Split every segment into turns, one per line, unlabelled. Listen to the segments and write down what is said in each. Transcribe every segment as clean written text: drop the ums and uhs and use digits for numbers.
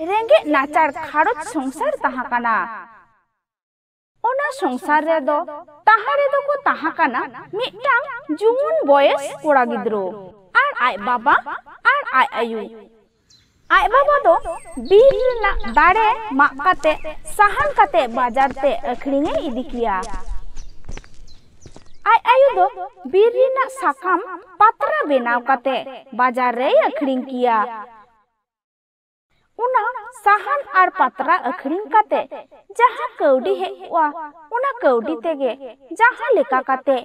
रेंगे नाचार खारोच संसार ताहाकाना ओना संसार रे दो ताहारे दो को ताहाकाना मिटांग जुवन बयस कोड़ा गिद्रो R I Baba R I आयु आय बाबा दो बीर ना दाड़े माग काते साहान काते बाजार ते अखरिंगे इदी किया आय आयु दो बीर ना साकाम पात्रा बेनाव काते बाजार रे अखरिंग किया उना साहान आर पात्रा अखरिंग काते जहां कौडी हेवा उना कौडी तेगे जहां लेका काते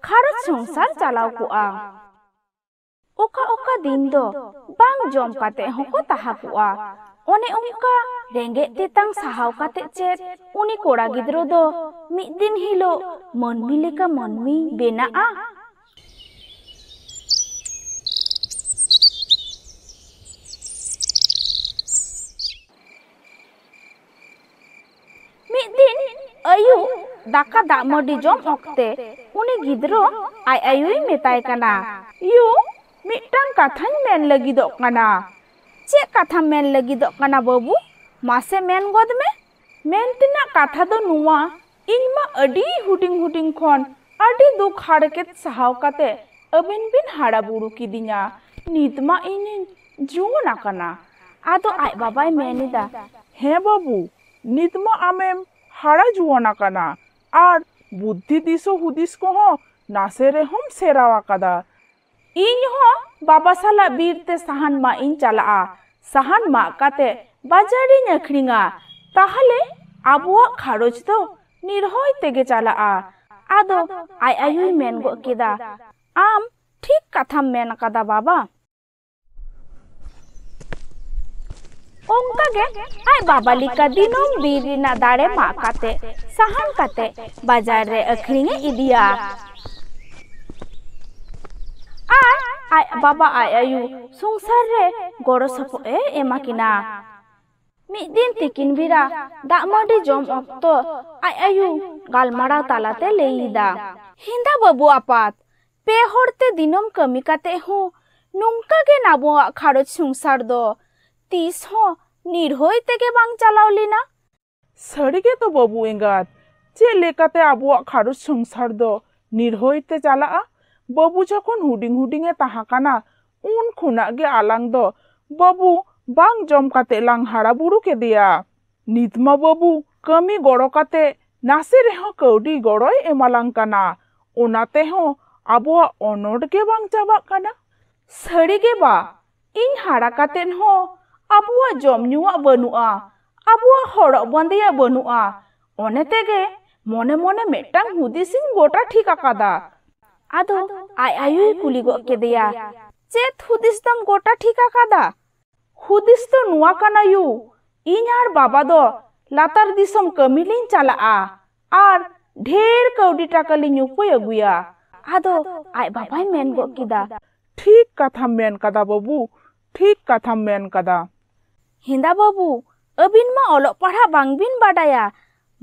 खारज संसार चलाव कुआ ओका ओका दिन दो बांग जम काते होको ताहा कुआ ओने उनका रेंगे तेतांग साहाव काते चेत उनी कोड़ा गिद्रो दो मिद दिन हिलो मनमी लेका मनमी बेनाआ दिन आयु दाका दामडी जम ओक्ते उनी गिद्रो आय आयुई मेताय काना यू मिटांग काथान मेन लगिदो काना चे काथा मेन लगिदो काना बाबू मासे मेन गोद में मेन तिना काथा दो नुआ इनमा अडी हुडिंग हुडिंग खन अडी दुख हाड़केत सहाव काते अबिन बिन हाड़ा बुड़ू किदिया नितमा इन जुवना काना आदो आय बाबाय मेनिदा
हे बाबू नितमा आमेम हाड़ा जुवना काना आर बुद्धि दिसो हुदिस को हो नासे रे हम सेरावा कादा इन हो बाबा साला बीर ते साहान मा इन चला साहान मा काते बाजारी अखरिंगा ताहले आबुआ खारोज दो निर्होय तेगे चला आदो आय आयुई मेन गो केदा आम ठीक कथा मेन कादा बाबा ओंका गे आय बाबा लिका दिनों बीरिना दाड़े मा काते साहान काते बाजार रे अखरिंगे इदिया आय बाबा आय आयु संसार रे गड़ो सपो एमाकिना मिद दिन तिकिन बिरा दामाडी जम अक्तो आय आयु गालमाराव तालाते लेईदा हिंदा बाबू आपात पे होड़ते दिनों कमी काते हो नोंका गे नाबुआ खारोज संसार दो तीस हो निर्होय तेगे बांग चलाव लीना सड़गे तो बाबू एंगात चे लेकाते आबुआ खारोज संसार दो निर्होय ते चला बाबू जखन हुडिंग हुडिंगे ताहाकाना उन खुना गे आलांग दो बाबू बांग जम काते लांग हाड़ा बुड़ू के दिया नितमा बाबू कमी गड़ो काते नासे रेहो कौडी गड़ोय एमालांग काना ओनाते हो आबुआ अनोट गे बांग चाबा काना सड़गे बा इन हाड़ा कातेन हो आबुआ जम नुआ बनुआ आबुआ हड़ो बंदेया बनुआ ओने तेगे मने मने मेटांग हुदिसिन गोटा ठीक आकादा आदो आय आयुई कुली गो केदिया चेत हुदिस दम गोटा ठीक आकादा हुदिस तो नुआ काना यू इन आर बाबा दो लातार दिसम कमिलिन चला आर ढेर कौडी टाका लिन उपाय अगुया आदो आय बाबाय मेन गो किदा ठीक कथा मेन कदा बाबू ठीक कथा मेन कदा
हिंदा बाबू अबिन मा ओलो पढ़ा बांग बिन बाडाया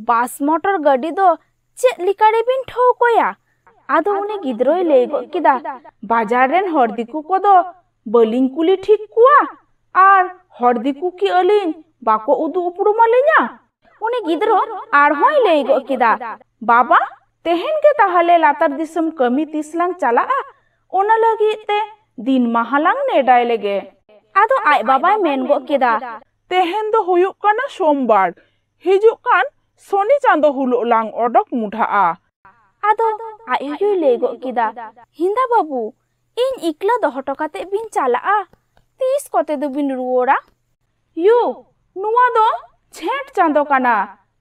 बास मोटर गाड़ी दो चे लिकारे बिन ठोकोया आदो उन्हें गिद्रोय ले गो किदा बाजार रेन हरदिकु को दो बलिंग कुली ठीक कुआ आर हरदिकु की अलिन बाको उदु उपरू मले냐 उन्हें गिद्रो आर होय ले गो किदा बाबा तेहन के ताहले लातार दिसम कमी तिसलांग चला ओना लगी ते दिन महालांग नेडाय लेगे आदो आय बाबाय मेन गो किदा
तेहन दो हुयुक काना सोमवार हिजुक कान सोनी चांदो हुलुक लांग ओडक मुठा
आदो आयुई ले गो किदा हिंदा बाबू इन इकला दोहटो काते बिन चला तीस कोते दो बिन रुओरा यू नुआ दो छेट चांदो काना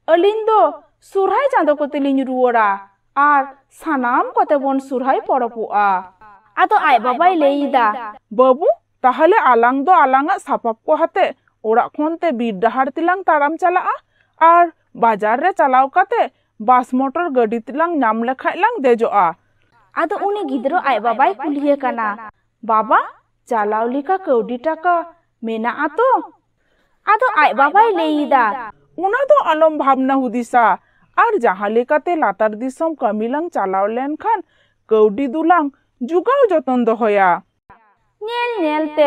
अलिन दो सुरहाय चांदो कोते लिन रुओरा आर सानाम कोते बोन सुरहाय पड़ोपुआ आदो आय बाबाय लेईदा
बाबू ताहले आलांग दो आलांगा सापाप को हाते ओड़ा खोनते बीर डहार तिलांग ताराम चला आर बाजार रे चलाव काते बास मोटर गाड़ी तिलांग नाम लेखाय लांग देजोआ
आदो उनी गिद्रो आय बाबाय कुलिये काना बाबा चलाव लिका कौडी टाका मेना आतो आदो आय बाबाय लेईदा
उना दो आलम भावना हुदिसा आर जहां लेकाते लातार दिसम कमिलांग चलाव लेन खान कौडी दुलांग जुगाव जतन दोहया
नेल नेलते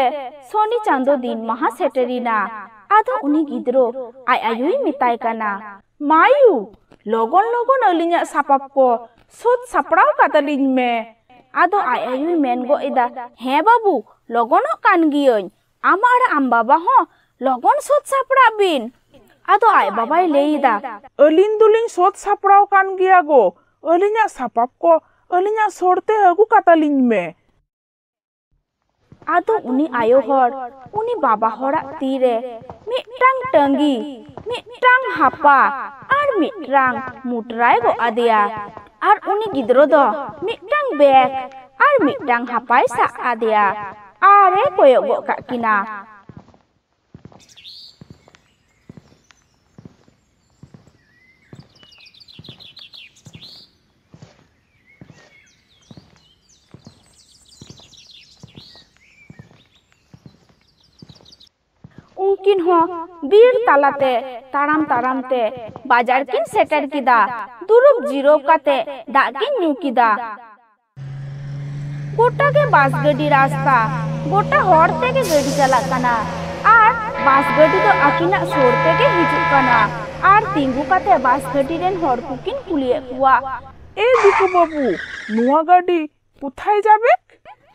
सोनी चांदो दिन महा सेटरीना ᱟᱫᱚ ᱩᱱᱤ ᱜᱤᱫᱽᱨᱟᱹ ᱟᱡ ᱟᱭᱳᱭ ᱢᱮᱛᱟᱭ ᱠᱟᱱᱟ, ᱢᱟᱭᱩ ᱞᱚᱜᱚᱱ ᱞᱚᱜᱚᱱ ᱟᱹᱞᱤᱧᱟᱜ ᱥᱟᱯᱟᱵ ᱠᱚ ᱥᱟᱹᱛ ᱥᱟᱯᱲᱟᱣ ᱠᱟᱛᱟᱞᱤᱧ ᱢᱮ। ᱟᱫᱚ ᱟᱡ ᱟᱭᱳᱭ ᱢᱮᱱ ᱜᱚᱫ ᱮᱫᱟ, ᱦᱮᱸ ᱵᱟᱹᱵᱩ ᱞᱚᱜᱚᱱᱚᱜ ᱠᱟᱱ ᱜᱤᱭᱟᱹᱧ, ᱟᱢ ᱟᱨ ᱟᱢ ᱵᱟᱵᱟ ᱦᱚᱸ ᱞᱚᱜᱚᱱ ᱥᱟᱹᱛ ᱥᱟᱯᱲᱟᱜ ᱵᱤᱱ। ᱟᱫᱚ ᱟᱡ ᱵᱟᱵᱟᱭ ᱞᱟᱹᱭ ᱮᱫᱟ,
ᱟᱹᱞᱤᱧ ᱫᱚᱞᱤᱧ ᱥᱟᱹᱛ ᱥᱟᱯᱲᱟᱣ ᱠᱟᱱ ᱜᱮᱭᱟ ᱜᱚ, ᱟᱹᱞᱤᱧᱟᱜ ᱥᱟᱯᱟᱵ ᱠᱚ ᱟᱹᱞᱤᱧᱟᱜ ᱥᱚᱨᱛᱮ ᱟᱹᱜᱩ ᱠᱟᱛᱟᱞᱤᱧ ᱢᱮ।
ᱟᱫᱚ ᱩᱱᱤ ᱟᱭᱳ ᱦᱚᱲ ᱩᱱᱤ ᱵᱟᱵᱟ ᱦᱚᱲᱟᱜ ᱛᱤᱨᱮ ᱢᱤᱫᱴᱟᱝ ᱴᱟᱸᱜᱤ, ᱢᱤᱫᱴᱟᱝ ᱦᱟᱯᱟ ᱟᱨ ᱢᱤᱫᱴᱟᱝ ᱢᱩᱴᱨᱟᱭ ᱜᱚᱜ ᱟᱫᱮᱭᱟ। ᱟᱨ ᱩᱱᱤ ᱜᱤᱫᱽᱨᱟᱹ ᱫᱚ ᱢᱤᱫᱴᱟᱝ ᱵᱮᱜᱽ ᱟᱨ ᱢᱤᱫᱴᱟᱝ ᱦᱟᱯᱟᱭ ᱥᱟᱵ ᱟᱫᱮᱭᱟ ᱟᱨᱮ ᱠᱚᱭᱚᱜ ᱜᱚᱫ ᱠᱟᱜ ᱠᱤᱱᱟ। उनकिन हो बीर तालाते ताराम ताराम ते बाजार किन सेटर किदा दुरुब जिरो काते दाग किन न्यू किदा। गोटा के बास गड्डी रास्ता गोटा हॉर ते के गड्डी चला कना आर बास गड्डी तो अकिना सोर ते के हिजुक कना आर तिंगु काते बास गड्डी रेन हॉर कुकिन कुलिए कुआ।
ए दिकु बाबू नुआ गाड़ी कुथाय जाबे?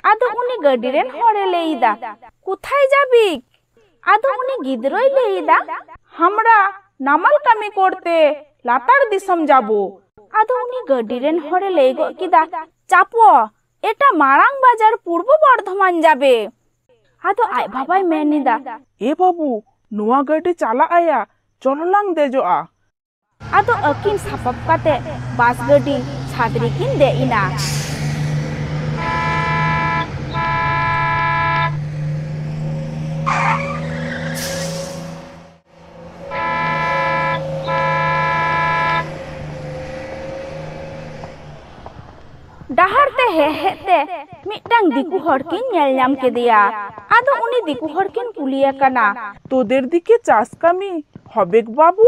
आदो उनी गड्डी रेन हॉरे लेईदा, कुथाय जाबिक? आदो उनी गिद्रोय लेईदा,
हमरा नामाल कामी करते लातार दिसम जाबो।
आदो उनी गड्डी रेन हॉरे लेई गो किदा, चापो एटा मारांग बाजार पूर्व बर्धमान जाबे। आदो आय बाबाय मेनिदा,
ए बाबू नुआ गाड़ी चाला आया चललांग देजोआ।
आदो अकिन सापब काते बास गड्डी छादरी किन दे इना। डहारते हेते मिटटांग दिकु हर किन नेल नाम केदिया। आदो उनी दिकु हर किन कुलिया कना,
तोदेर दिके चाष कामी हबेक बाबू?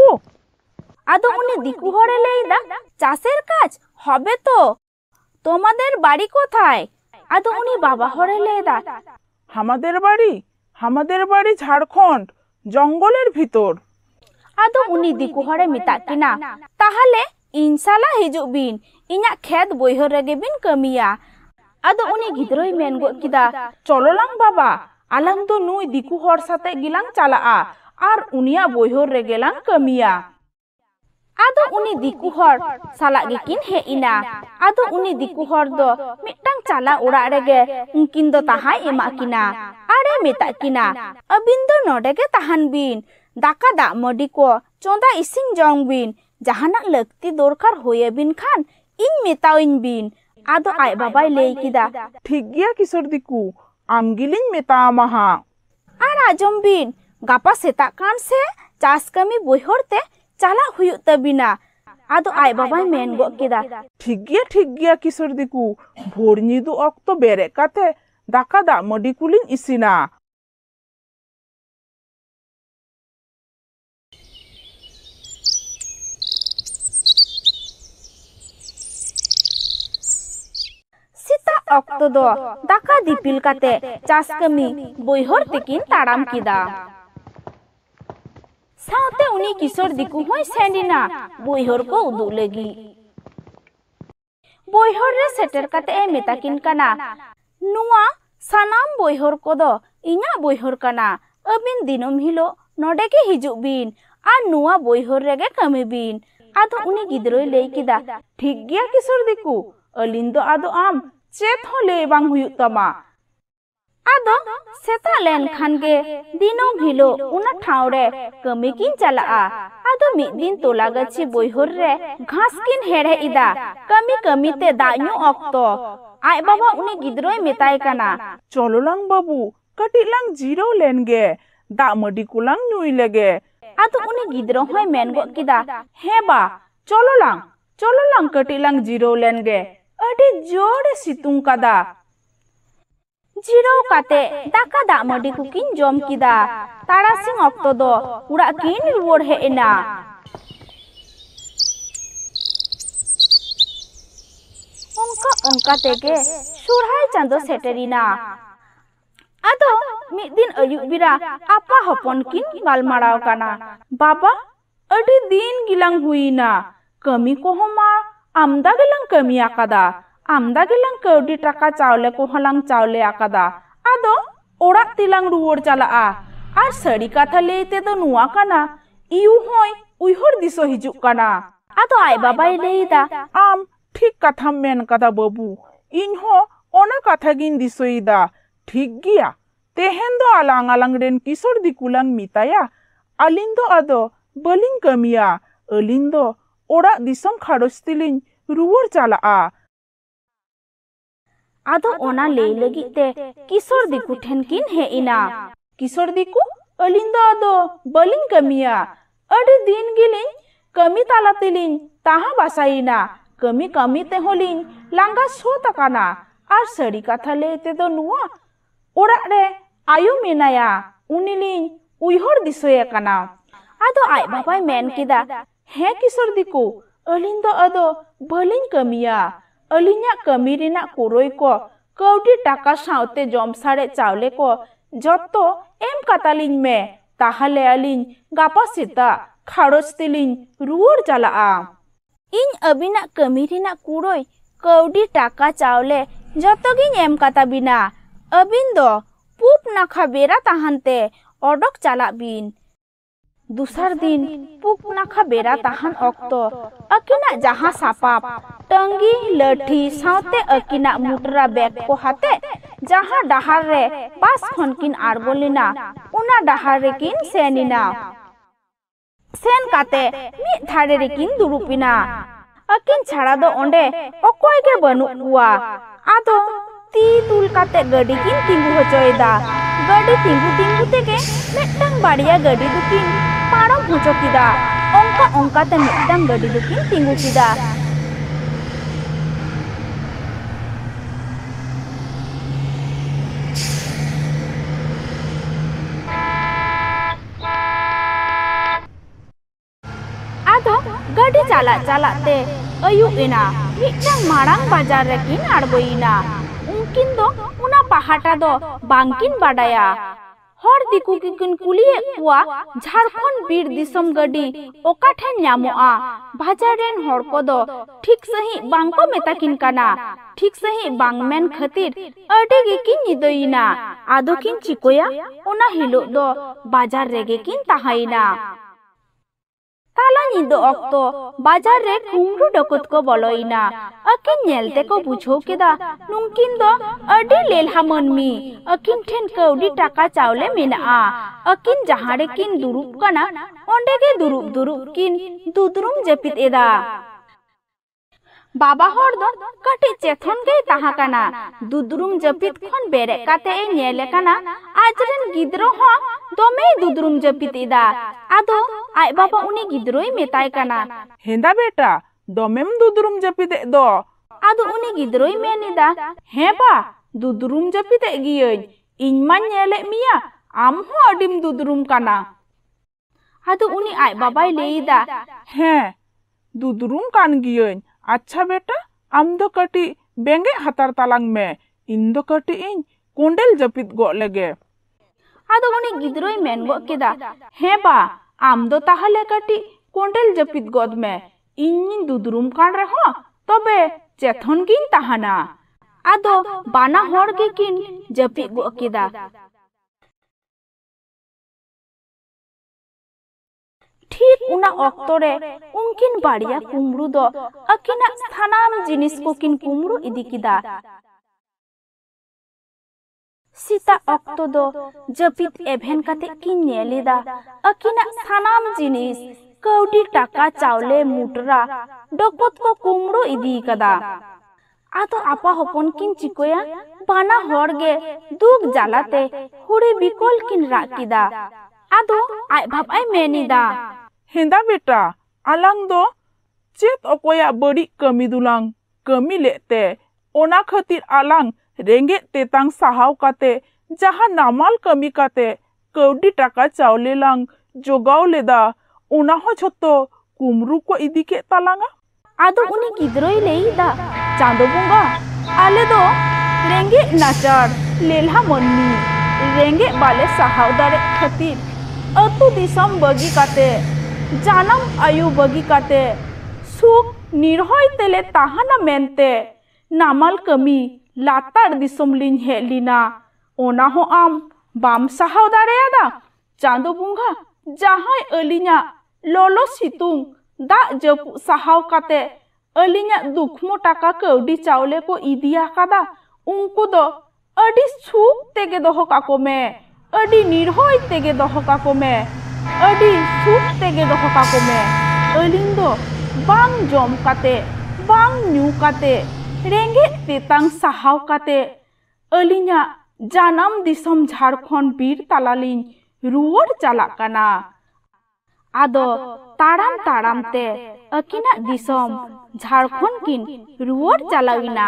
आदो उनी दिकु हरे लेईदा, चाषेर काज हबे तो, तोमादेर बाड़ी कोथाय? आदो उनी बाबा हरे लेईदा,
हामादेर बाड़ी झारखंड जंगलेर भितर।
आदो उनी दिकु हरे मिता किना, ताहले इंशाला हिजुक बिन इना खेत बोइहर रेगे बिन कमिया। आदो उनी गिद्रोय मेन गो किदा,
चलोलांग बाबा आलांग तो नुई दिकु हर साथे गिलांग चालाआ आर उनिया बोइहर रेगेलांग कमिया।
आदो उनी दिकु हर साला गे किन हे इना। आदो उनी दिकु हर दो मिटटांग चाला ओड़ा रेगे उनकिन दो ताहाय एमा किना आरे मेता किना, अबिन दो नोडे गे ताहान बिन, दाका दा मडी को चोंदा इसिंग जंग बिन, जहानाक लक्ति दरकार होये बिन खान इन मेताविन बिन। आदो आय बाबाय लेई किदा,
ठीक गिया किशोर दिकु आम गिलिन मेतामा हा।
आर आजम बिन गापा सेता कान से चास कमी बोइहर ते चाला हुयुग तबिना। आदो आय बाबाय मेन गो किदा,
ठीक गिया किशोर दिकु भोर निदु अक्तो बेरे काते दाका दा मडी कुलिन इसिना।
अक्तो दो दाका दिपिल काते चास कमी बोइहर तेकिन ताराम किदा। साउते उनी किशोर दिकु होय सेंडिना बोइहर को उदु लगी। बोइहर रे सेटर काते ए मेताकिन कना, नुआ सानाम बोइहर को दो इना बोइहर कना, अबिन दिनम हिलो नोडे के हिजुक बिन आर नुआ बोइहर रेगे कमी बिन। आदो उनी गिद्रोय लेई किदा,
ठीक गिया किशोर दिकु अलिन दो आदो आम चेत हो ले बांग हुयुग तमा।
आदो सेता लेन खानगे दिनम हिलो उना ठाव रे कमी किन चलाआ। आदो मिद दिन तोला गछि बोइहर रे घास किन हेड़े इदा, कमी कमी ते दाñu अक्तो आय बाबा उनी गिद्रोय मेताय कना,
चलोलांग बाबू कटिक लांग जीरो लेनगे दा मडी कुलांग नुई लेगे।
आदो उनी गिद्रो होय मेन गो किदा,
हे बा चलोलांग कटिक लांग जीरो लेनगे, अडी जोरे सितुंग कादा।
जिरो काते दाका दा मडी कुकिन जम किदा, तारासिंग अक्तो दो उड़ा किन रुवर हे एना। उनका तेगे सुरहाय चांदो सेटरिना। आदो मिद दिन अयुब बिरा आपा हपन किन गालमाराव काना बाबा अडी दिन गिलांग हुईना कमी को हमा आमदा गिलांग कमी आकादा आमदा गिलांग कौडी टाका चावले को हलांग चावले आकादा आदो ओड़ा तिलांग रुवर चला आर सड़ी कथा लेते तो नुआ काना इयु होय उइहर दिसो हिजुक काना आदो आय बाबाई लेदा
आम ठीक कथा मेन कदा बाबू इन हो ओना कथा गिन दिसोइदा ठीक गिया तेहेन दो आलांग आलांग रेन किशोर दिकुलांग मिताया अलिन दो आदो बलिंग कमिया अलिन दो ओड़ा दिसम खाड़ोस्तिलिन रुवर चला
आदो ओना ले लगी ते किशोर दिकु ठेन किन हे इना किशोर दिकु अलिन दो आदो बलिंग कमिया अडी दिन गिलिन कमी तालातिलिन ताहा बासाइना कमी कमी ते होलिन लांगा सो तकाना आर सड़ी कथा लेते दो नुआ ओड़ा रे आयु मेनाया उनिलिन उइहर दिसोया काना आदो आय बाबाई मेन किदा हे किशोर दिकु अलिन दो आदो बलिंग कमिया अलिन्या कमी रिना कुरोय को कौडी टाका साउते जम सारे चावले को जत्तो एम कातालिन में ताहले अलिन गापा सीता खाड़ोस्तिलिन रुवर चला इन अबिना कमी रिना कुरोय कौडी टाका चावले जत्तो गिन एम काता बिना अबिन दो पुप नाखा बेरा ताहानते ओडक चला बिन दूसर दिन पुक नाखा बेरा ताहान अक्तो अकिना जहाँ सापाप टंगी लठी साउते अकिना मुटरा बैग को हाते जहाँ डहार रे पास खनकिन आरबोलिना उना डहार रे किन सेनिना सेन काते मी थारे रे किन दुरुपिना अकिन छाड़ा दो ओंडे अकोय के बनु कुआ आदो ती तुल काते गडी किन तिंगु होचोयदा गडी तिंगु तिंगु तेके मेटंग बाड़िया गडी दुकिन पारो पुचो किदा ओंका ओंका ते मिटंग गडी दुकिन तिंगु किदा आदो गडी चला चलाते अयुब इना मिटंग मारांग बाजार रे किन आड़बोइना उनकिन दो उना पहाटा दो बांकिन बाडाया हर दिकु किन कुलिए कुआ झारखंड बीर दिसम गडी ओका ठेन न्यामोआ बाजार रेन हर को दो ठीक सही बांको मेता किन काना ठीक सही बांगमेन खातिर अडी गे किन निदोइना आदो किन चिकोया उना हिलो दो बाजार रेगे किन ताहाइना ताला निदो अक्तो बाजार रे कुमरू डकत को बलोइना अकिन नेलते को बुझो केदा नुंकिन दो अडी लेलहा मनमी अकिन ठेन कौडी टाका चावले मेना अकिन जहाँ रे किन दुरुप कना ओंडे के दुरुप दुरुप किन दुदरुम जपित एदा बाबा हर दो कटी चेथन गई ताहा काना दुदरुम जपित खन बेरे काते ए नेले काना आजरेन गिद्रो हो दोमे दुदरुम जपित इदा आदो आय बाबा उनी गिद्रोई मेताय काना
हेंदा बेटा दोमेम दुदरुम जपित दो
आदो उनी गिद्रोई मेनिदा हे बा दुदरुम जपित गियन इनमा नेले मिया आम हो अडिम दुदरुम काना आदो उनी आय बाबाई लेइदा
हे दुदरुम कान गियन अच्छा बेटा आम दो कटी बेंगे हतार तालांग में इन दो कटी इन कोंडेल जपित गो लगे
आदो उनी गिद्रोई मेन गो केदा हे बा आम दो ताहले कटी कोंडेल जपित गोद में इन दुदरुम कान रे हो तबे चेथन किन ताहाना आदो बाना होड़ के किन जपित गो केदा ठीक उना अक्तोरे उनकिन बाड़िया कुमरू दो अकिना स्थानाम जिनिस को किन कुमरू इदी किदा सीता अक्तो दो जपित एभेन काते किन नेलिदा अकिना स्थानाम जिनिस कौडी टाका चावले मुटरा डकत को कुमरू इदी कदा आतो आपा हपन किन चिकोया बाना होड़गे दुग जालाते हुड़ी बिकोल किन राकिदा आदो आय भाब आय मेनिदा
हेंदा बेटा आलांग दो चेत अकोया बड़ी कमी दुलांग कमी लेते ओना खातिर आलांग रेंगे तेतांग साहाव काते जहाँ नामाल कमी काते कौडी टाका चावले लांग जोगाव लेदा ओना हो छतो कुमरू को इदी के तालांगा
आदो उनी गिद्रोई लेइदा चांदो बुंगा आले दो रेंगे नाचार लेलहा मन्नी रेंगे बाले सहाव दारे खातिर अतु दिसम बगी काते जानम आयु बगी काते सुख निर्हय तेले ताहाना मेनते नामाल कमी लातार दिसम लिन हेलिना ओना हो आम बाम सहाव दारेयादा चांदो बुंगा जहां अलिया लोलो सितुंग दा जपु सहाव काते अलिया दुखमो टाका कौडी चावले को इदिया कादा उनको दो अडी सुख तेगे दोहो काको में अडी निर्हय तेगे दोहो काको में अडी सुख तेगे दोहो काको में अलिंग दो बांग जम काते बांग न्यू काते रेंगे तेतांग सहाव काते अलिया जानम दिसम झारखंड बीर तालालिन रुवर चाला काना आदो ताड़ाम ताड़ाम ते अकिना दिसम झारखंड किन रुवर चालाविना।